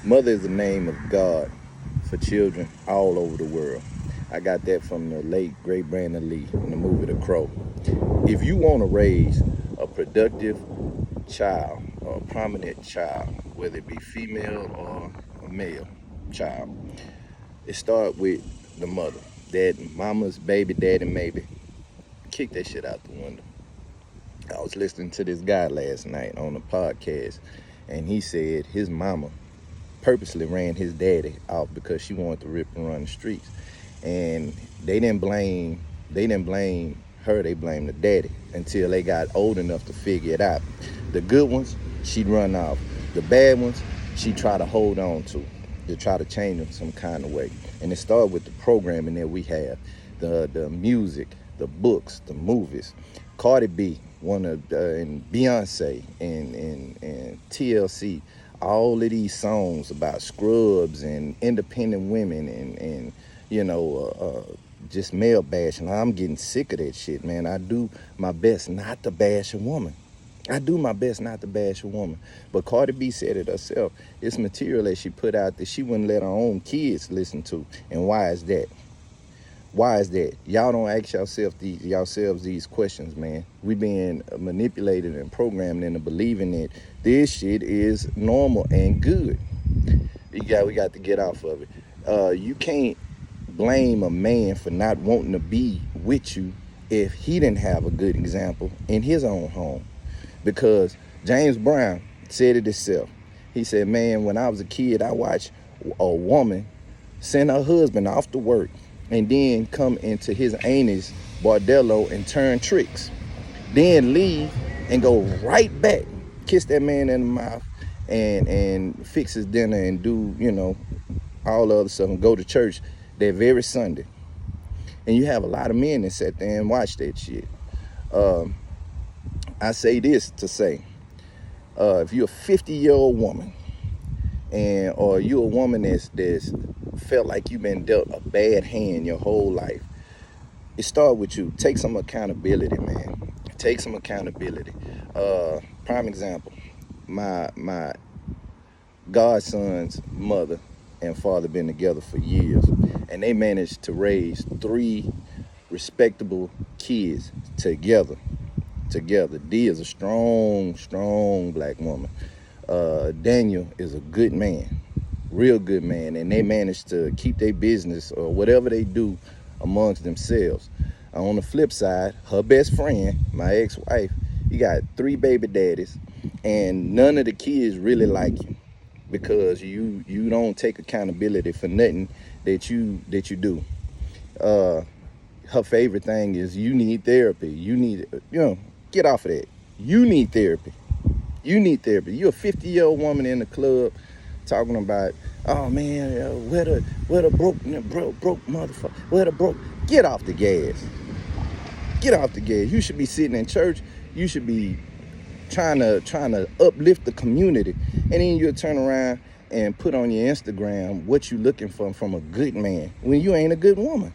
Mother is the name of God for children all over the world. I got that from the late great Brandon Lee in the movie The Crow. If you want to raise a productive child or a prominent child, whether it be female or a male child, it starts with the mother. Dad, mama's baby, daddy, maybe. Kick that shit out the window. I was listening to this guy last night on a podcast, and he said his mama purposely ran his daddy out because she wanted to rip and run the streets. And they didn't blame her, they blamed the daddy until they got old enough to figure it out. The good ones, she'd run off. The bad ones, she'd try to hold on to try to change them some kind of way. And it started with the programming that we have, the music, the books, the movies. Cardi B, and Beyonce and TLC, all of these songs about scrubs and independent women and just male bashing. I'm getting sick of that shit, man. I do my best not to bash a woman. But Cardi B said it herself. It's material that she put out that she wouldn't let her own kids listen to. And why is that? Y'all don't ask yourselves these questions, man. We being manipulated and programmed into believing that this shit is normal and good. We got to get off of it. You can't blame a man for not wanting to be with you if he didn't have a good example in his own home. Because James Brown said it himself. He said, man, when I was a kid, I watched a woman send her husband off to work and then come into his auntie's bordello and turn tricks. Then leave and go right back, kiss that man in the mouth and fix his dinner and do, all the other stuff and go to church that very Sunday. And you have a lot of men that sat there and watch that shit. I say this to say, if you're a 50-year-old woman or you're a woman that's felt like you've been dealt a bad hand your whole life, it starts with you. Take some accountability, man. Take some accountability. Prime example, my godson's mother and father been together for years, and they managed to raise 3 respectable kids together. Dee is a strong black woman. Daniel is a good man, real good man, and they managed to keep their business or whatever they do amongst themselves. On the flip side, her best friend, my ex-wife, you got 3 baby daddies, and none of the kids really like you because you don't take accountability for nothing that you do. Her favorite thing is you need therapy. You need, get off of that. You need therapy. You're a 50-year-old woman in the club talking about, oh man, where the broke motherfucker, where the broke. Get off the gas. You should be sitting in church. You should be trying to uplift the community, and then you'll turn around and put on your Instagram what you looking for from a good man when you ain't a good woman.